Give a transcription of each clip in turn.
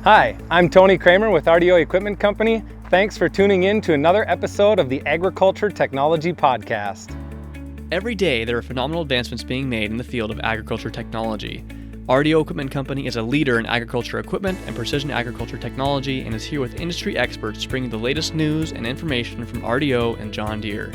Hi, I'm Tony Kramer with RDO Equipment Company. Thanks for tuning in to another episode of the Agriculture Technology Podcast. Every day, there are phenomenal advancements being made in the field of agriculture technology. RDO Equipment Company is a leader in agriculture equipment and precision agriculture technology and is here with industry experts bringing the latest news and information from RDO and John Deere.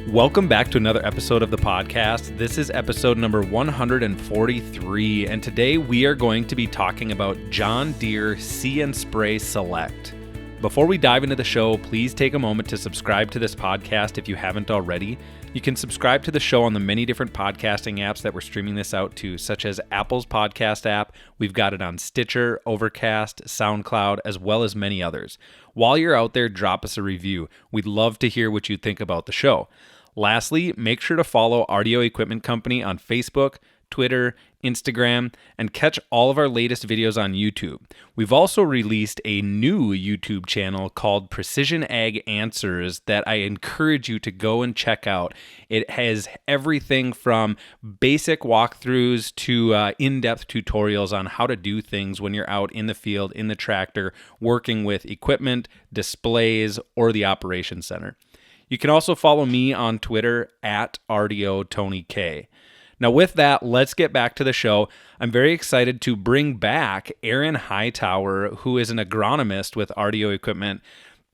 Welcome back to another episode of the podcast. This is episode number 143, and today we are going to be talking about John Deere See & Spray Select. Before we dive into the show, please take a moment to subscribe to this podcast if you haven't already. You can subscribe to the show on the many different podcasting apps that we're streaming this out to, such as Apple's podcast app. We've got it on Stitcher, Overcast, SoundCloud, as well as many others. While you're out there, drop us a review. We'd love to hear what you think about the show. Lastly, make sure to follow RDO Equipment Company on Facebook, Twitter, Instagram, and catch all of our latest videos on YouTube. We've also released a new YouTube channel called Precision Ag Answers that I encourage you to go and check out. It has everything from basic walkthroughs to in-depth tutorials on how to do things when you're out in the field, in the tractor, working with equipment, displays, or the operations center. You can also follow me on Twitter at RDO Tony K. Now with that, let's get back to the show. I'm very excited to bring back Erin Hightower, who is an agronomist with RDO Equipment.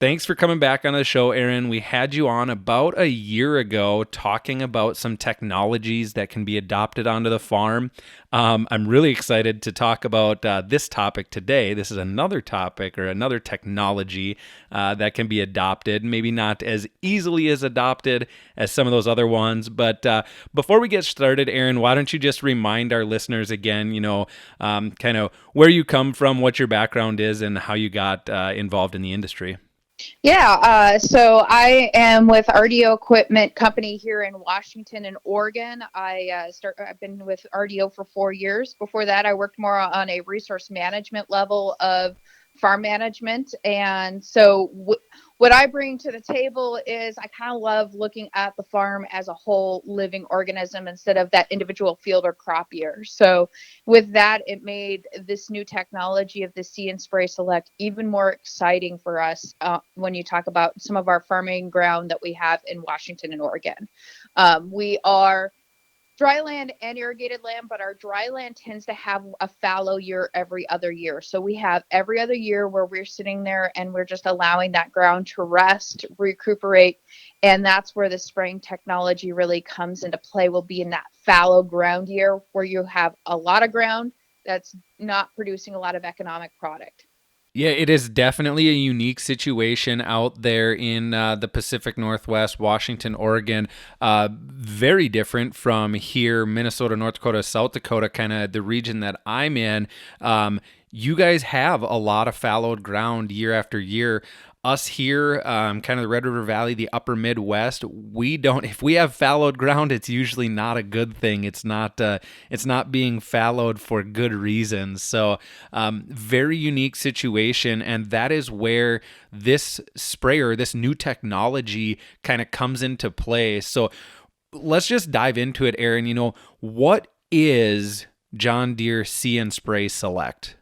Thanks for coming back on the show, Erin. We had you on about a year ago talking about some technologies that can be adopted onto the farm. I'm really excited to talk about this topic today. This is another topic or another technology that can be adopted, maybe not as easily as adopted as some of those other ones. But before we get started, Erin, why don't you just remind our listeners again, kind of where you come from, what your background is, and how you got involved in the industry. So I am with RDO Equipment Company here in Washington and Oregon. I've been with RDO for 4 years. Before that, I worked more on a resource management level of farm management. And so what I bring to the table is I kind of love looking at the farm as a whole living organism instead of that individual field or crop year. So with that, it made this new technology of the See & Spray Select even more exciting for us when you talk about some of our farming ground that we have in Washington and Oregon. We are dry land and irrigated land, but our dry land tends to have a fallow year every other year. So we have every other year where we're sitting there and we're just allowing that ground to rest, recuperate. And that's where the spraying technology really comes into play, will be in that fallow ground year where you have a lot of ground that's not producing a lot of economic product. Yeah, it is definitely a unique situation out there in the Pacific Northwest, Washington, Oregon. Very different from here, Minnesota, North Dakota, South Dakota, kind of the region that I'm in. You guys have a lot of fallowed ground year after year. Us here, kind of the Red River Valley, the upper Midwest, we don't. If we have fallowed ground, it's usually not a good thing. It's not being fallowed for good reasons. So, very unique situation, and that is where this sprayer, this new technology, kind of comes into play. So, let's just dive into it, Erin. What is John Deere See & Spray Select?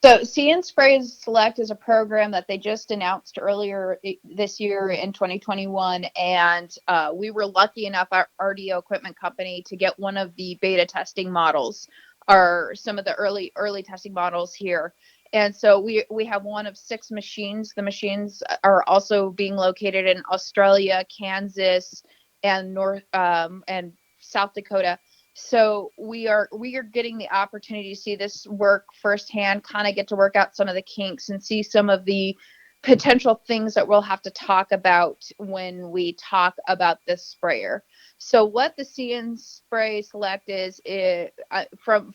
So See & Spray Select is a program that they just announced earlier this year in 2021. And we were lucky enough, our RDO Equipment Company, to get one of the beta testing models, or some of the early testing models here. And so we have one of 6 machines. The machines are also being located in Australia, Kansas, and and South Dakota. So we are getting the opportunity to see this work firsthand, kind of get to work out some of the kinks and see some of the potential things that we'll have to talk about when we talk about this sprayer. So what the See & Spray Select is from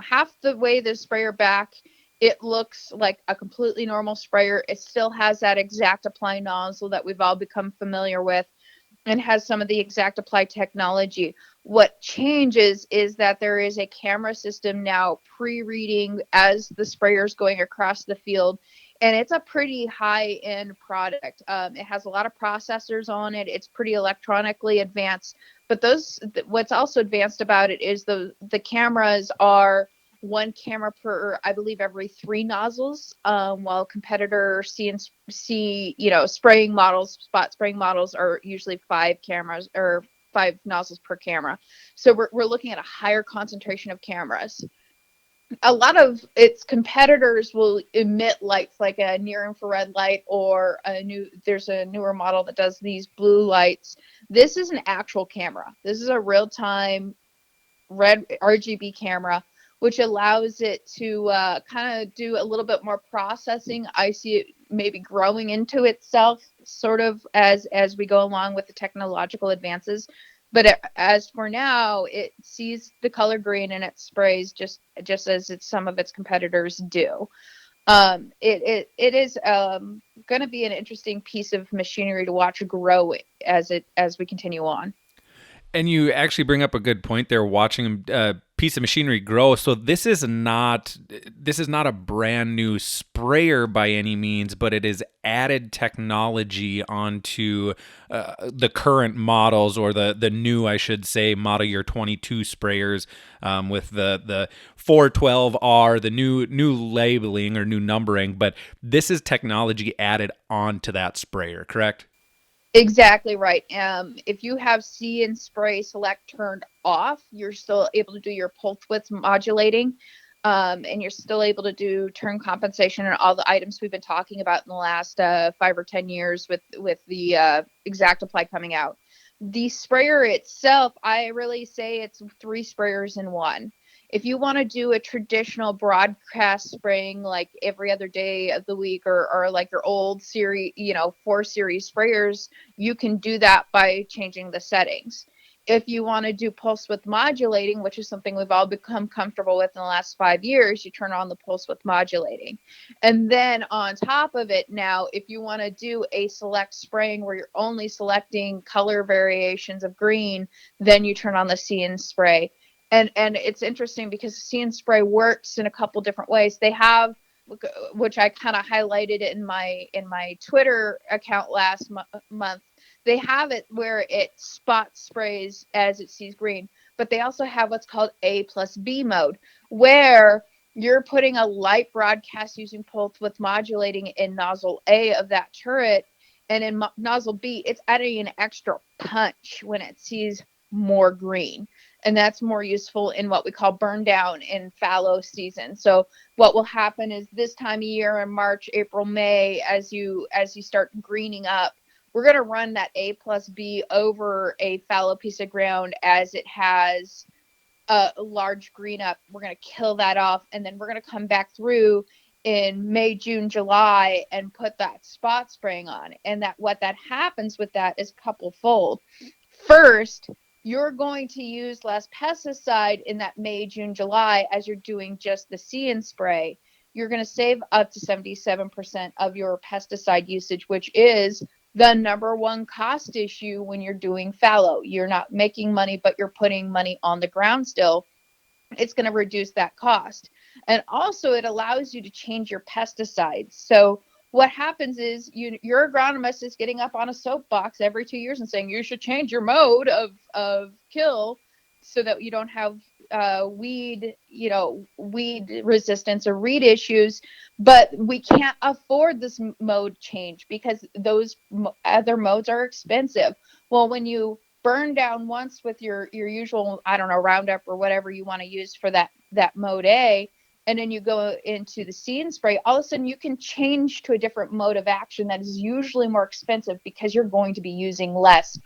half the way the sprayer back, it looks like a completely normal sprayer. It still has that exact apply nozzle that we've all become familiar with, and has some of the exact apply technology. What changes is that there is a camera system now pre-reading as the sprayer is going across the field, and it's a pretty high-end product. It has a lot of processors on it. It's pretty electronically advanced, but what's also advanced about it is the cameras are one camera per, I believe, every 3 nozzles, while competitor C, spraying models, spot spraying models are usually 5 cameras or 5 nozzles per camera. So we're looking at a higher concentration of cameras. A lot of its competitors will emit lights like a near infrared light, or there's a newer model that does these blue lights. This is an actual camera. This is a real-time red RGB camera, which allows it to kind of do a little bit more processing. I see it maybe growing into itself sort of as we go along with the technological advances. But as for now, it sees the color green and it sprays just as some of its competitors do. It is going to be an interesting piece of machinery to watch grow as we continue on. And you actually bring up a good point there, watching a piece of machinery grow. So this is not a brand new sprayer by any means, but it is added technology onto the current models, or the new, I should say, model year 22 sprayers, with the 412R, the new labeling or new numbering. But this is technology added onto that sprayer, correct? Exactly right. If you have See and Spray Select turned off, you're still able to do your pulse width modulating, and you're still able to do turn compensation and all the items we've been talking about in the last 5 or 10 years with the ExactApply coming out. The sprayer itself, I really say it's 3 sprayers in one. If you want to do a traditional broadcast spraying like every other day of the week, or like your old series, 4 series sprayers, you can do that by changing the settings. If you want to do pulse width modulating, which is something we've all become comfortable with in the last 5 years, you turn on the pulse width modulating. And then on top of it, now, if you want to do a select spraying where you're only selecting color variations of green, then you turn on the See and Spray. And it's interesting because See and Spray works in a couple different ways. They have, which I kind of highlighted in my Twitter account last month. They have it where it spot sprays as it sees green, but they also have what's called A+B mode, where you're putting a light broadcast using pulse width modulating in nozzle A of that turret, and in nozzle B, it's adding an extra punch when it sees more green. And that's more useful in what we call burn down in fallow season. So what will happen is this time of year in March, April, May, as you start greening up, we're going to run that A+B over a fallow piece of ground as it has a large green up. We're going to kill that off, and then we're going to come back through in May, June, July and put that spot spraying on. And what that happens with that is couple-fold. First, you're going to use less pesticide in that May, June, July as you're doing just the See and Spray. You're going to save up to 77% of your pesticide usage, which is the number one cost issue when you're doing fallow. You're not making money, but you're putting money on the ground still. It's going to reduce that cost. And also it allows you to change your pesticides. So what happens is your agronomist is getting up on a soapbox every 2 years and saying you should change your mode of kill so that you don't have weed resistance or weed issues. But we can't afford this mode change because those other modes are expensive. Well, when you burn down once with your usual, Roundup or whatever you want to use for that mode A, and then you go into the See and Spray, all of a sudden you can change to a different mode of action that is usually more expensive because you're going to be using less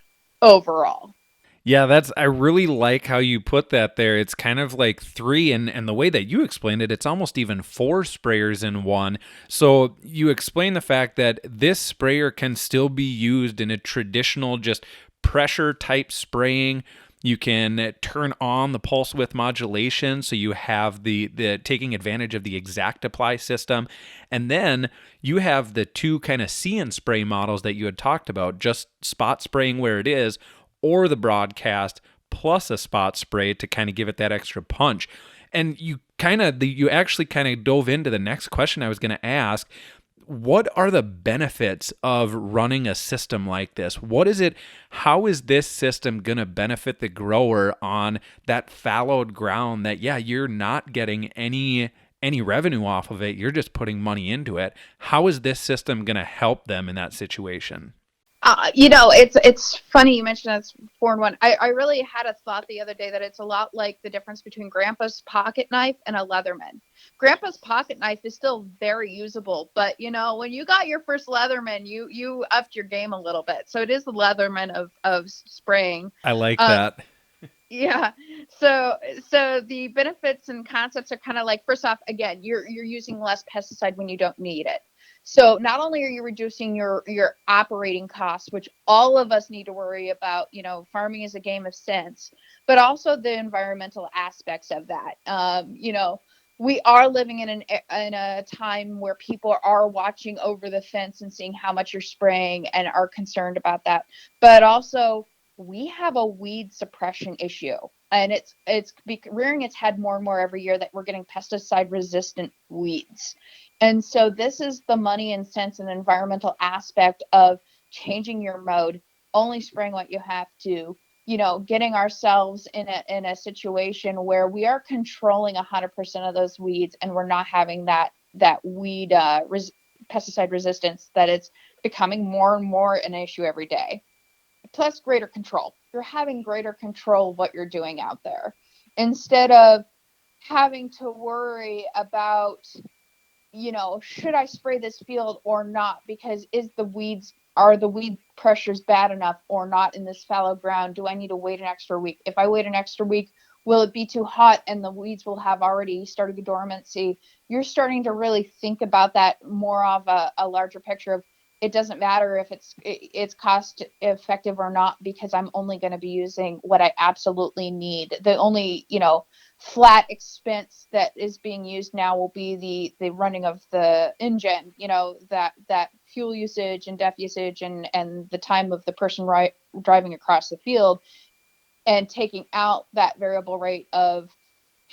overall. Yeah, I really like how you put that there. It's kind of like 3, and the way that you explained it, it's almost even 4 sprayers in one. So you explain the fact that this sprayer can still be used in a traditional just pressure type spraying. You can turn on the pulse width modulation, so you have the taking advantage of the ExactApply system. And then you have the 2 kind of See and Spray models that you had talked about, just spot spraying where it is, or the broadcast plus a spot spray to kind of give it that extra punch. And you actually kind of dove into the next question I was going to ask. what are the benefits of running a system like this? What is it? How is this system going to benefit the grower on that fallowed ground that, yeah, you're not getting any revenue off of it. You're just putting money into it. How is this system going to help them in that situation? It's funny you mentioned that's 4-in-1. I really had a thought the other day that it's a lot like the difference between Grandpa's pocket knife and a Leatherman. Grandpa's pocket knife is still very usable, but when you got your first Leatherman, you upped your game a little bit. So it is the Leatherman of spraying. I like that. Yeah. So the benefits and concepts are kind of like, first off, again, you're using less pesticide when you don't need it. So not only are you reducing your operating costs, which all of us need to worry about, farming is a game of sense, but also the environmental aspects of that. We are living in a time where people are watching over the fence and seeing how much you're spraying and are concerned about that. But also, we have a weed suppression issue, and it's rearing its head more and more every year that we're getting pesticide resistant weeds. And so this is the money and sense and environmental aspect of changing your mode, only spraying what you have to, getting ourselves in a situation where we are controlling 100% of those weeds, and we're not having that weed pesticide resistance that it's becoming more and more an issue every day. Plus greater control. You're having greater control of what you're doing out there instead of having to worry about, should I spray this field or not? Because are the weed pressures bad enough or not in this fallow ground? Do I need to wait an extra week? If I wait an extra week, will it be too hot and the weeds will have already started dormancy? You're starting to really think about that more of a larger picture of, it doesn't matter if it's cost effective or not, because I'm only going to be using what I absolutely need. The only, flat expense that is being used now will be the running of the engine, that fuel usage and DEF usage and the time of the person driving across the field, and taking out that variable rate of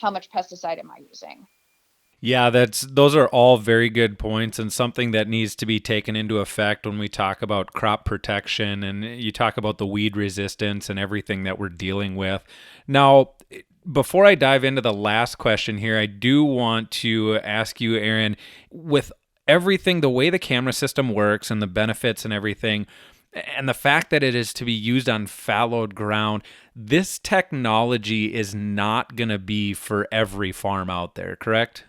how much pesticide am I using. Yeah, those are all very good points, and something that needs to be taken into effect when we talk about crop protection and you talk about the weed resistance and everything that we're dealing with. Now, before I dive into the last question here, I do want to ask you, Erin, with everything, the way the camera system works and the benefits and everything, and the fact that it is to be used on fallowed ground, this technology is not going to be for every farm out there, correct?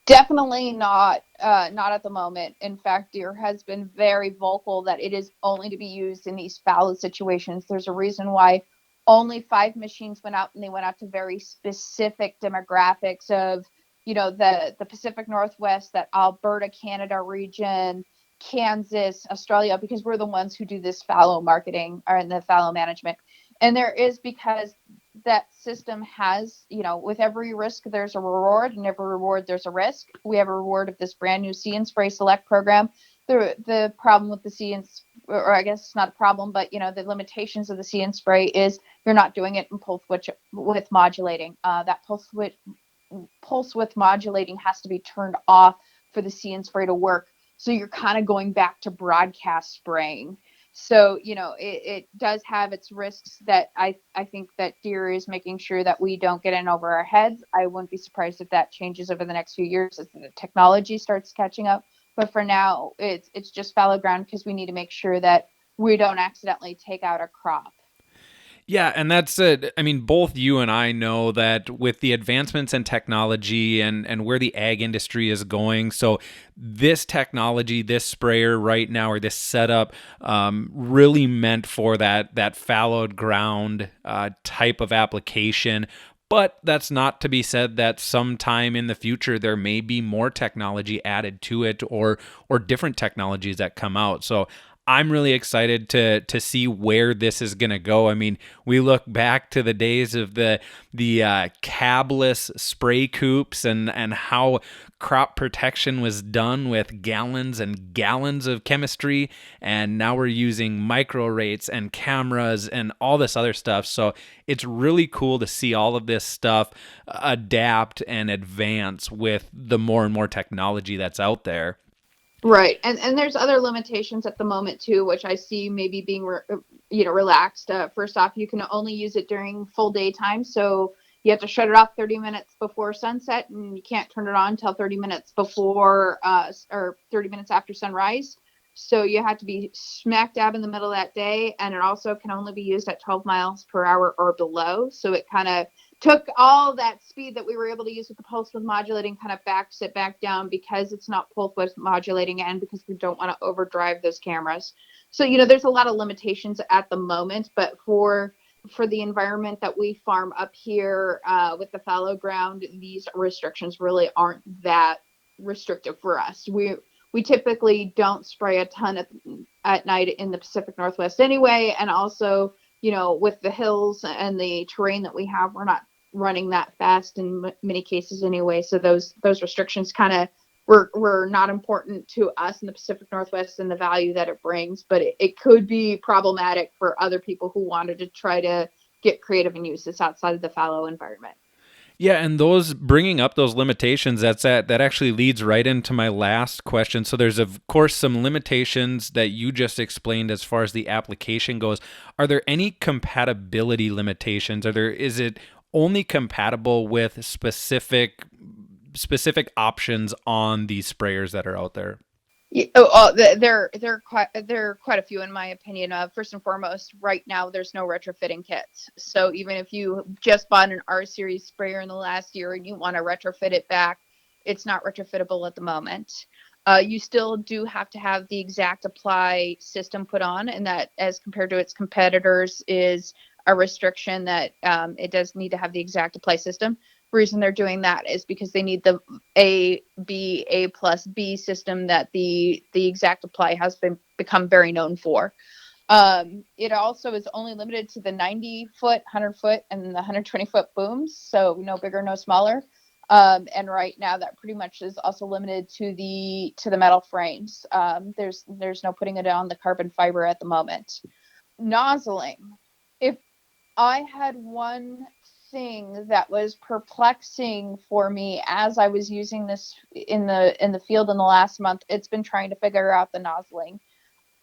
Definitely not at the moment. In fact, Deere has been very vocal that it is only to be used in these fallow situations. There's a reason why only 5 machines went out, and they went out to very specific demographics of, the Pacific Northwest, that Alberta, Canada region, Kansas, Australia, because we're the ones who do this fallow marketing or in the fallow management. And there is, because that system has, with every risk, there's a reward, and every reward, there's a risk. We have a reward of this brand new See and Spray Select program. The problem with the See and, or I guess it's not a problem, but the limitations of the See and Spray is you're not doing it in pulse width modulating. That pulse width modulating has to be turned off for the See and Spray to work. So you're kind of going back to broadcast spraying. So, it does have its risks that I think that Deere is making sure that we don't get in over our heads. I wouldn't be surprised if that changes over the next few years as the technology starts catching up. But for now, it's just fallow ground, because we need to make sure that we don't accidentally take out a crop. Yeah, and that's it. I mean, both you and I know that with the advancements in technology and where the ag industry is going, so this technology, this sprayer right now, or this setup, really meant for that fallowed ground type of application. But that's not to be said that sometime in the future there may be more technology added to it, or different technologies that come out. So I'm really excited to see where this is going to go. I mean, we look back to the days of the cabless spray coops and how crop protection was done with gallons and gallons of chemistry, and now we're using micro rates and cameras and all this other stuff. So it's really cool to see all of this stuff adapt and advance with the more and more technology that's out there. Right. And there's other limitations at the moment too, which I see maybe being relaxed. First off, you can only use it during full daytime, so you have to shut it off 30 minutes before sunset, and you can't turn it on until 30 minutes before or 30 minutes after sunrise. So you have to be smack dab in the middle of that day, and it also can only be used at 12 miles per hour or below. So it kind of took all that speed that we were able to use with the pulse width modulating, kind of backs it back down because it's not pulse width modulating, and because we don't want to overdrive those cameras. So there's a lot of limitations at the moment, but for the environment that we farm up here with the fallow ground, these restrictions really aren't that restrictive for us. We typically don't spray a ton at night in the Pacific Northwest anyway, and also with the hills and the terrain that we have, we're not running that fast in many cases anyway. So those restrictions kind of were not important to us in the Pacific Northwest and the value that it brings, but it could be problematic for other people who wanted to try to get creative and use this outside of the fallow environment. Yeah, and those bringing up those limitations, that actually leads right into my last question. So there's of course some limitations that you just explained as far as the application goes. Are there any compatibility limitations? Is it only compatible with specific options on these sprayers that are out there? There are quite a few in my opinion. First and foremost, right now there's no retrofitting kits. So even if you just bought an R series sprayer in the last year and you want to retrofit it back, it's not retrofittable at the moment. You still do have to have the exact apply system put on, and that, as compared to its competitors, is a restriction that it does need to have the exact apply system. The reason they're doing that is because they need the A plus B system that the exact apply has become very known for. It also is only limited to the 90-foot, 100-foot, and the 120-foot booms, so no bigger, no smaller. And right now, that pretty much is also limited to the metal frames. There's no putting it on the carbon fiber at the moment. Nozzling. If I had one thing that was perplexing for me as I was using this in the field in the last month, it's been trying to figure out the nozzling.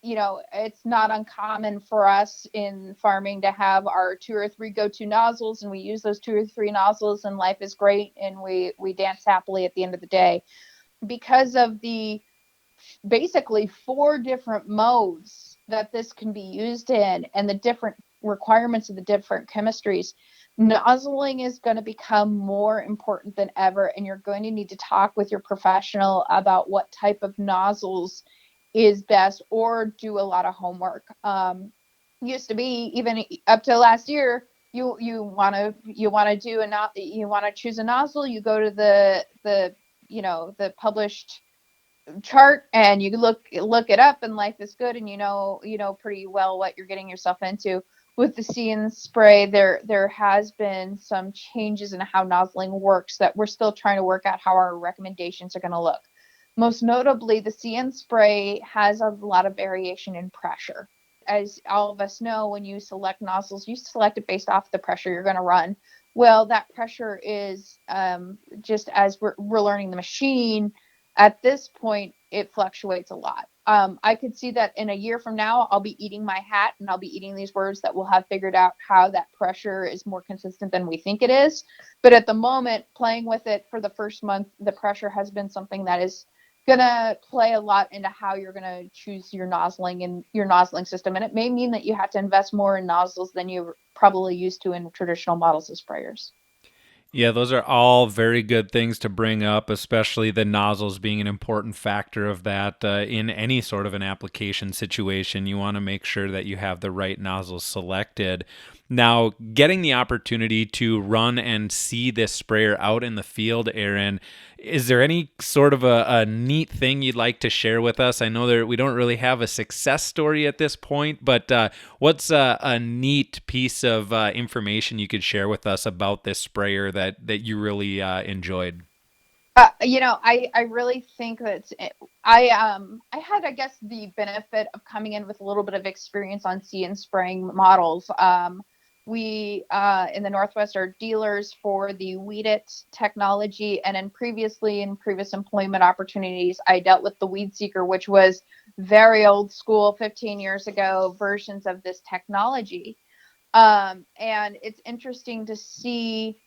It's not uncommon for us in farming to have our 2 or 3 go-to nozzles, and we use those 2 or 3 nozzles, and life is great, and we dance happily at the end of the day. Because of the basically 4 different modes that this can be used in, and the different requirements of the different chemistries, nozzling is going to become more important than ever, and you're going to need to talk with your professional about what type of nozzles is best, or do a lot of homework. Used to be, even up to last year, you want to choose a nozzle, you go to the published chart and you look it up, and life is good, and you know pretty well what you're getting yourself into. With the See and Spray, there has been some changes in how nozzling works that we're still trying to work out how our recommendations are going to look. Most notably, the See and Spray has a lot of variation in pressure. As all of us know, when you select nozzles, you select it based off the pressure you're going to run. Well, that pressure is just as we're learning the machine. At this point, it fluctuates a lot. I could see that in a year from now, I'll be eating my hat, and I'll be eating these words that will have figured out how that pressure is more consistent than we think it is. But at the moment, playing with it for the first month, the pressure has been something that is going to play a lot into how you're going to choose your nozzling and your nozzling system. And it may mean that you have to invest more in nozzles than you're probably used to in traditional models of sprayers. Yeah, those are all very good things to bring up, especially the nozzles being an important factor of that. In any sort of an application situation, you want to make sure that you have the right nozzles selected. Now, getting the opportunity to run and see this sprayer out in the field, Erin, is there any sort of a neat thing you'd like to share with us? I know that we don't really have a success story at this point, but what's a neat piece of information you could share with us about this sprayer that you really enjoyed? I really think that I had, I guess, the benefit of coming in with a little bit of experience on See and spraying models. We in the Northwest are dealers for the Weed It technology, and in previous employment opportunities, I dealt with the Weed Seeker, which was very old school, 15 years ago versions of this technology. And it's interesting to see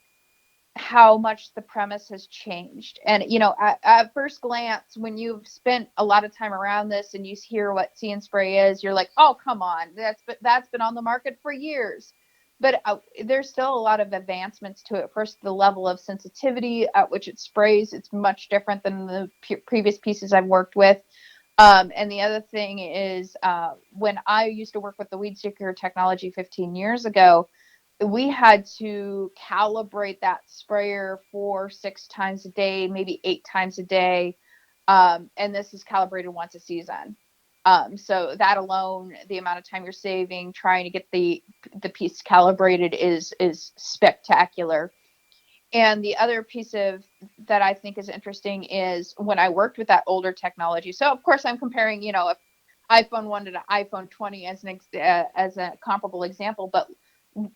how much the premise has changed. And, at first glance, when you've spent a lot of time around this and you hear what See & Spray is, you're like, oh, come on, that's been on the market for years. But there's still a lot of advancements to it. First, the level of sensitivity at which it sprays, it's much different than the previous pieces I've worked with. And the other thing is, when I used to work with the Weed Seeker technology 15 years ago, we had to calibrate that sprayer 6 times a day, maybe 8 times a day. And this is calibrated once a season. So that alone, the amount of time you're saving trying to get the piece calibrated is spectacular. And the other piece of that I think is interesting is when I worked with that older technology. So of course I'm comparing, if iPhone 1 to the iPhone 20 as a comparable example, but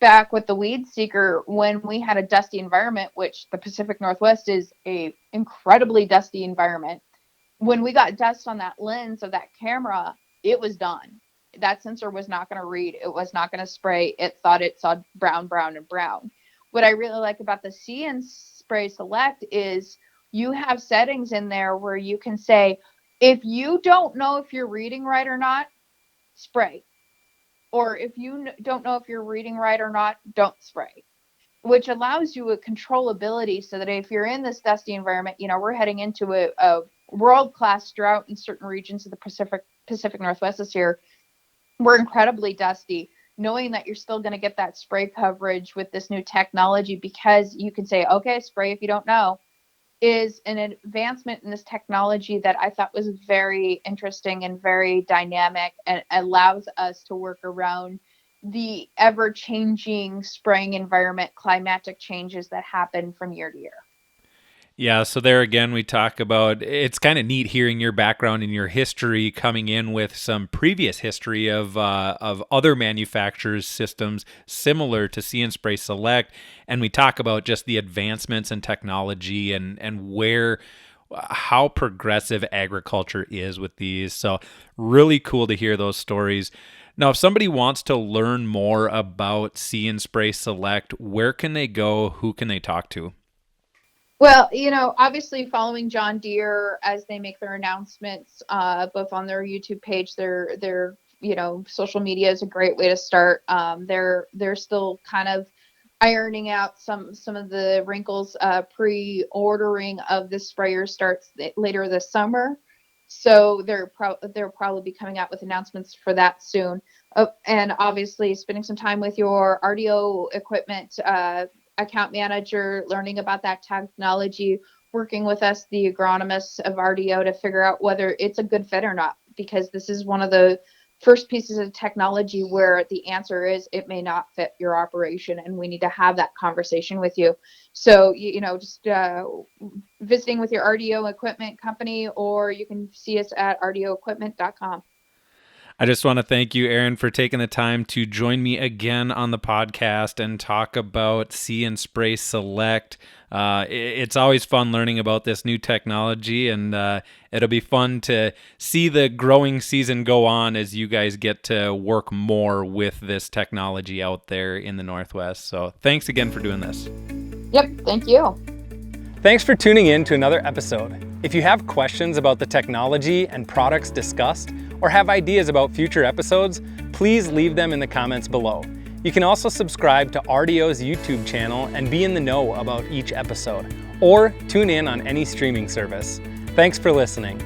back with the Weed Seeker, when we had a dusty environment, which the Pacific Northwest is a incredibly dusty environment, when we got dust on that lens of that camera, it was done. That sensor was not going to read. It was not going to spray. It thought it saw brown, brown, and brown. What I really like about the See & Spray Select is you have settings in there where you can say, if you don't know if you're reading right or not, spray. Or if you don't know if you're reading right or not, don't spray, which allows you a controllability so that if you're in this dusty environment, we're heading into a world-class drought in certain regions of the Pacific Northwest this year. We're incredibly dusty. Knowing that you're still going to get that spray coverage with this new technology, because you can say, okay, spray if you don't know, is an advancement in this technology that I thought was very interesting and very dynamic, and allows us to work around the ever-changing spraying environment, climatic changes that happen from year to year. Yeah, so there again, we talk about, it's kind of neat hearing your background and your history coming in with some previous history of other manufacturers' systems similar to See & Spray Select, and we talk about just the advancements in technology and how progressive agriculture is with these. So really cool to hear those stories. Now, if somebody wants to learn more about See & Spray Select, where can they go? Who can they talk to? Well, obviously following John Deere as they make their announcements, both on their YouTube page, their social media is a great way to start. They're still kind of ironing out some of the wrinkles. Pre-ordering of the sprayer starts later this summer, so they'll probably be coming out with announcements for that soon. And obviously, spending some time with your RDO equipment account manager, learning about that technology, working with us, the agronomists of RDO, to figure out whether it's a good fit or not, because this is one of the first pieces of technology where the answer is it may not fit your operation, and we need to have that conversation with you. So, just visiting with your RDO equipment company, or you can see us at rdoequipment.com. I just want to thank you, Erin, for taking the time to join me again on the podcast and talk about See & Spray Select. It's always fun learning about this new technology, and it'll be fun to see the growing season go on as you guys get to work more with this technology out there in the Northwest. So thanks again for doing this. Yep, thank you. Thanks for tuning in to another episode. If you have questions about the technology and products discussed, or have ideas about future episodes, please leave them in the comments below. You can also subscribe to RDO's YouTube channel and be in the know about each episode, or tune in on any streaming service. Thanks for listening.